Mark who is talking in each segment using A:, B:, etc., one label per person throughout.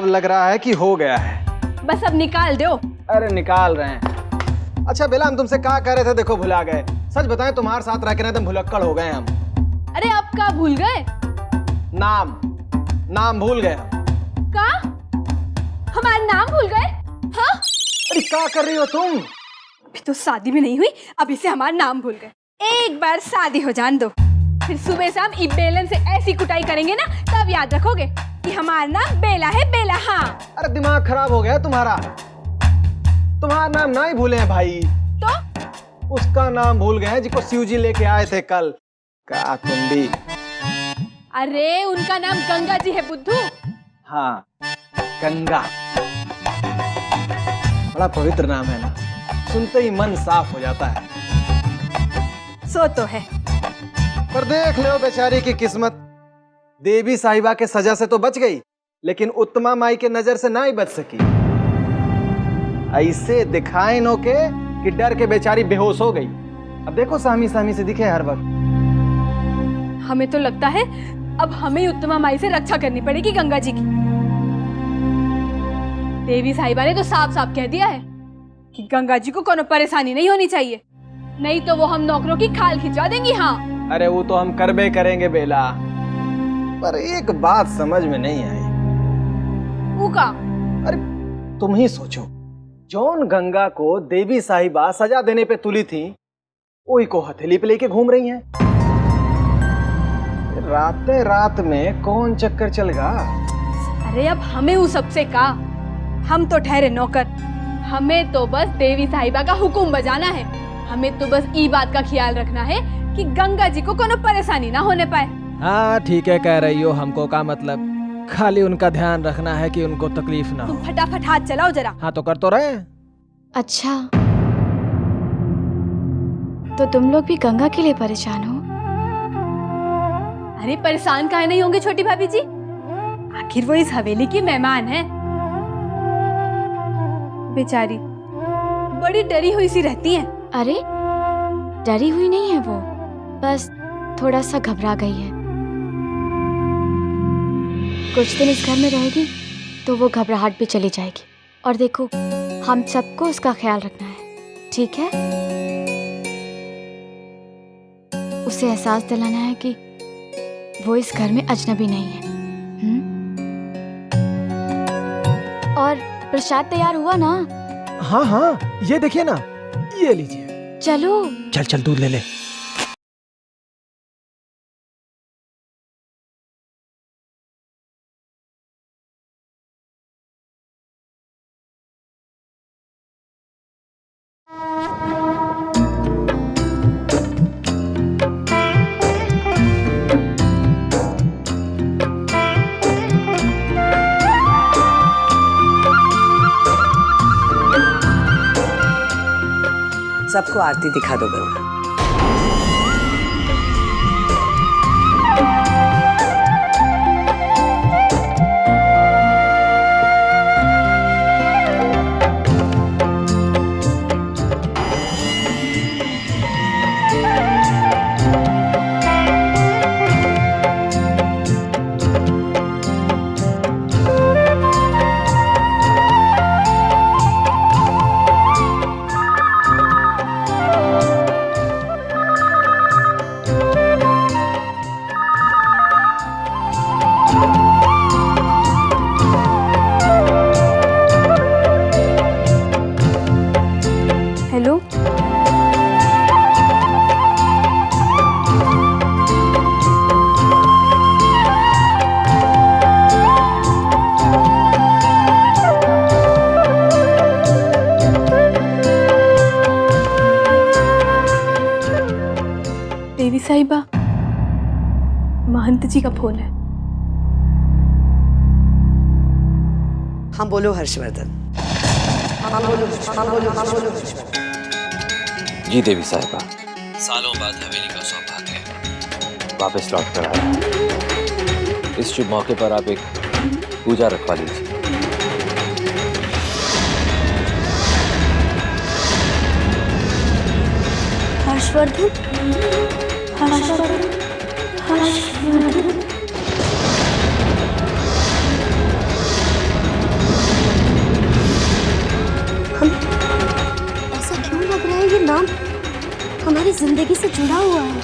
A: अब लग रहा है कि हो गया है।
B: बस अब निकाल दो।
A: अरे निकाल रहे हैं। अच्छा बेला, हम तुमसे क्या कह रहे थे, देखो भुला गए। सच बताएं, तुम्हारे साथ रह के ना एकदम भुलक्कड़ हो गए हम।
B: अरे आप का भूल गए?
A: नाम भूल गए हम।
B: का? हमारा नाम भूल गए? हाँ?
A: अरे क्या कर रही हो तुम?
B: अभी तो शादी भी नहीं हुई, अभी से हमारा नाम भूल गए। एक बार शादी हो जान दो, फिर सुबह शाम ई बेलन से ऐसी कुटाई करेंगे ना, तब याद रखोगे कि हमारा नाम बेला है, बेला। हाँ।
A: अरे दिमाग खराब हो गया तुम्हारा नाम ना ही भूले हैं भाई।
B: तो
A: उसका नाम भूल गए हैं जिसको शिव जी लेके आए थे कल। का तुम भी?
B: अरे उनका नाम गंगा जी है बुद्धू।
A: हाँ, गंगा बड़ा पवित्र नाम है ना, सुनते ही मन साफ हो जाता है।
B: सो तो है,
A: पर देख लो बेचारी की किस्मत, देवी साहिबा के सजा से तो बच गई, लेकिन उत्तमा माई के नजर से ना ही बच सकी। ऐसे दिखाए नो के कि डर के बेचारी बेहोश हो गई। अब देखो सामी सामी से दिखे हर वक्त।
B: हमें तो लगता है अब हमें उत्तमा माई से रक्षा करनी पड़ेगी गंगा जी की। देवी साहिबा ने तो साफ साफ कह दिया है कि गंगा जी को कोनो परेशानी नहीं होनी चाहिए, नहीं तो वो हम नौकरों की खाल खिंचवा देंगी। हाँ।
A: अरे वो तो हम करबे करेंगे बेला, पर एक बात समझ में नहीं आई।
B: वो का?
A: अरे तुम ही सोचो, जौन गंगा को देवी साहिबा सजा देने पे तुली थी, वही को हथेली पे लेके घूम रही हैं। रातें रात में कौन चक्कर चलेगा?
B: अरे अब हमें उस सबसे का, हम तो ठहरे नौकर, हमें तो बस देवी साहिबा का हुक्म बजाना है। हमें तो बस ई बात का ख्याल रखना है कि गंगा जी को कोनो परेशानी ना होने पाए।
C: हाँ ठीक है कह रही हो, हमको का मतलब, खाली उनका ध्यान रखना है कि उनको तकलीफ ना हो।
B: तुम फटाफट हाथ चलाओ जरा।
C: हाँ तो कर तो रहे।
D: अच्छा, तो तुम लोग भी गंगा के लिए परेशान हो?
B: अरे परेशान काहे नहीं होंगे छोटी भाभी जी, आखिर वो इस हवेली की मेहमान है। बेचारी बड़ी डरी हुई सी रहती है।
D: अरे डरी हुई नहीं है वो, बस थोड़ा सा घबरा गई है। कुछ दिन इस घर में रहेगी तो वो घबराहट भी चली जाएगी। और देखो, हम सबको उसका ख्याल रखना है, ठीक है? उसे एहसास दिलाना है कि वो इस घर में अजनबी नहीं है। और प्रसाद तैयार हुआ ना?
C: हाँ हाँ ये देखिए ना, ये लीजिए।
D: चलो
C: चल चल दूध ले ले।
E: सबको आरती दिखा दो गंगा।
B: हेलो, देवी साहिबा, महंत जी का फोन है।
E: हाँ बोलो हर्षवर्धन। हाँ बोलो हर्षवर्धन।
F: जी देवी साहिबा, सालों बाद हवेली का सौभाग्य वापस लौट कर आया। इस शुभ मौके पर आप एक पूजा रखवा लीजिए।
D: हर्षवर्धन, हर्षवर्धन, हर्षवर्धन।
G: हमारी जिंदगी से जुड़ा हुआ है।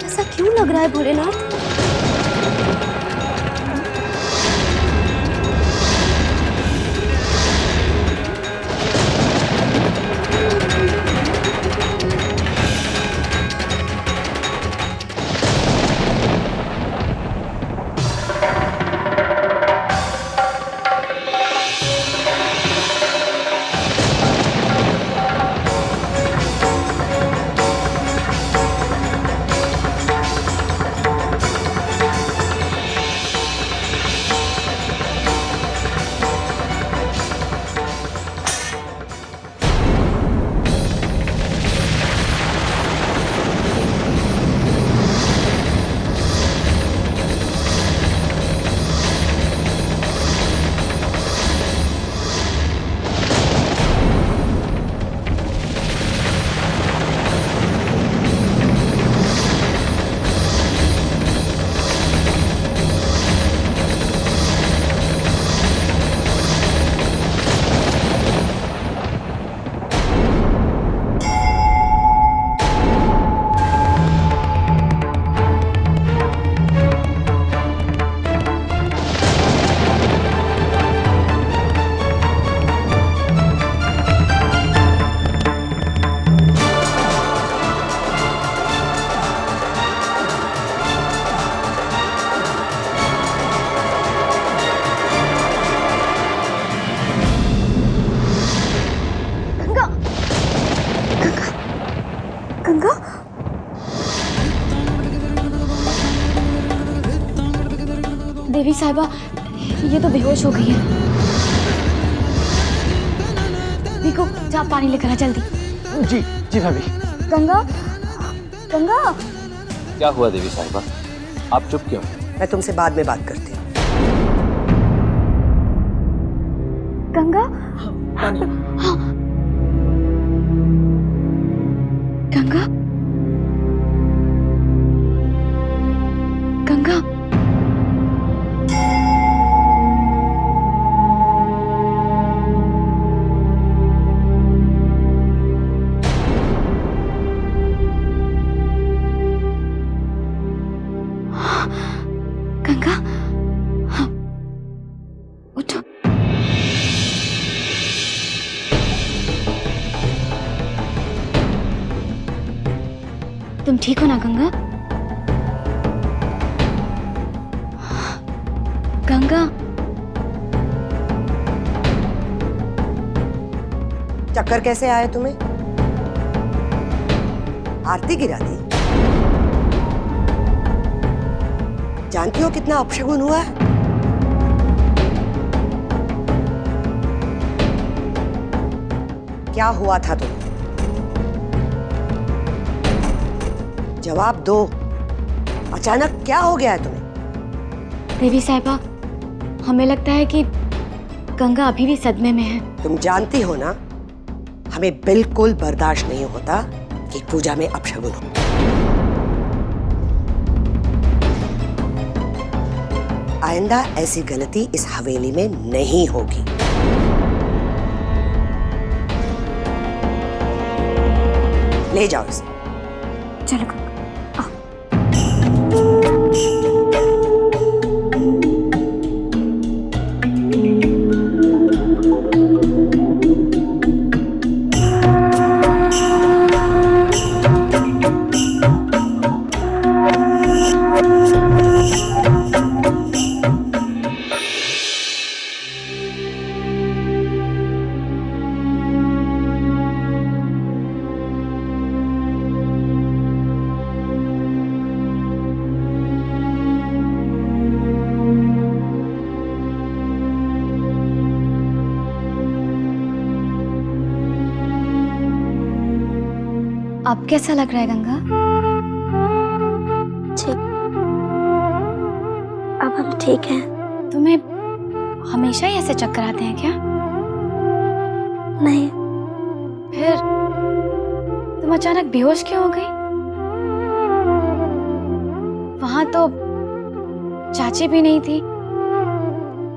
G: ऐसा क्यों लग रहा है भोलेनाथ? गंगा,
D: देवी साहिबा, ये तो बेहोश हो गई है। देखो, जा पानी लेकर आ जल्दी।
A: जी जी भाभी।
D: गंगा, गंगा।
F: क्या हुआ देवी साहिबा, आप चुप क्यों?
E: मैं तुमसे बाद में बात करती हूँ।
D: गंगा,
A: पानी।
D: गंगा, गंगा। गंगा, हाँ, उठो। तुम ठीक हो ना गंगा? गंगा,
E: चक्कर कैसे आए तुम्हें? आरती गिरा दी? जानती हो कितना अपशगुन हुआ है? क्या हुआ था तुम्हें? जवाब दो। अचानक क्या हो गया है तुम्हें?
D: देवी साहिबा, हमें लगता है कि गंगा अभी भी सदमे में है।
E: तुम जानती हो ना, हमें बिल्कुल बर्दाश्त नहीं होता कि पूजा में अपशगुन हो। आइंदा ऐसी गलती इस हवेली में नहीं होगी। ले जाओ इसे।
D: चलो गंगा। अब कैसा लग रहा है गंगा?
G: ठीक, अब हम ठीक हैं।
D: तुम्हें हमेशा ही ऐसे चक्कर आते हैं क्या?
G: नहीं,
D: फिर तुम अचानक बेहोश क्यों हो गई? वहां तो चाची भी नहीं थी।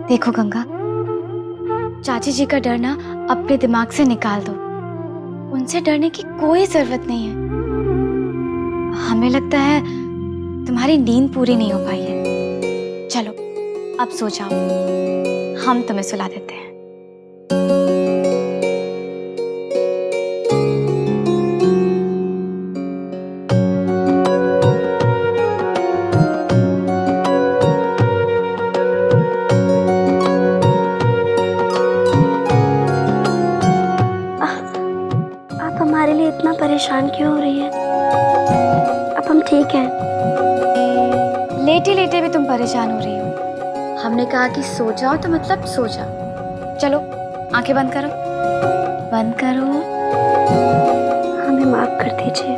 D: देखो गंगा, चाची जी का डर ना अपने दिमाग से निकाल दो। उनसे डरने की कोई जरूरत नहीं है। हमें लगता है तुम्हारी नींद पूरी नहीं हो पाई है। चलो अब सो जाओ, हम तुम्हें सुला देते हैं।
G: आप हमारे लिए इतना परेशान क्यों हो रही है? अब हम ठीक हैं।
D: लेटे लेटे भी तुम परेशान हो रही हो। हमने कहा कि सो जाओ तो मतलब सो जाओ। चलो आंखें बंद करो, बंद करो।
G: हमें माफ कर दीजिए।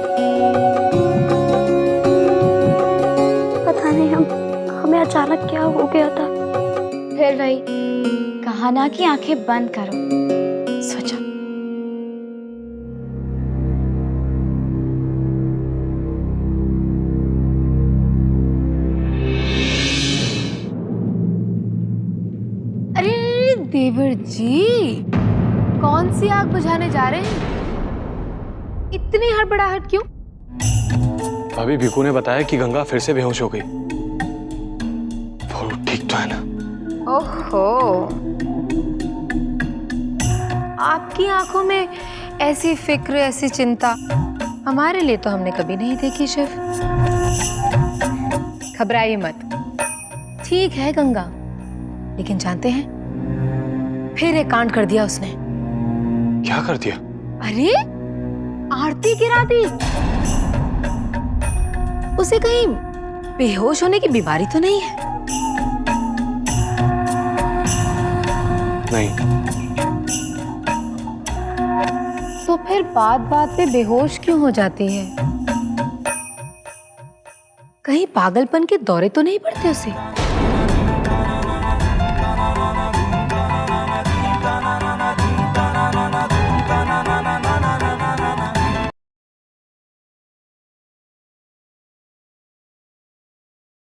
G: पता नहीं हमें अचानक क्या हो गया था।
D: फिर वही कहा ना कि आंखें बंद करो, सो जाओ।
H: अरे देवर जी, कौन सी आग बुझाने जा रहे हैं? इतनी हड़बड़ाहट क्यों?
I: भाभी, भिकू ने बताया कि गंगा फिर से बेहोश हो गई। वो ठीक तो है ना?
H: ओहो, आपकी आंखों में ऐसी फिक्र, ऐसी चिंता हमारे लिए तो हमने कभी नहीं देखी शिव। घबराइए मत, ठीक है गंगा। लेकिन जानते हैं, फिर एक कांड कर दिया उसने।
I: क्या कर दिया?
H: अरे आरती गिरा दी। उसे कहीं बेहोश होने की बीमारी तो नहीं है?
I: नहीं।
H: तो फिर बात बात पे बेहोश क्यों हो जाती है? कहीं पागलपन के दौरे तो नहीं पड़ते उसे?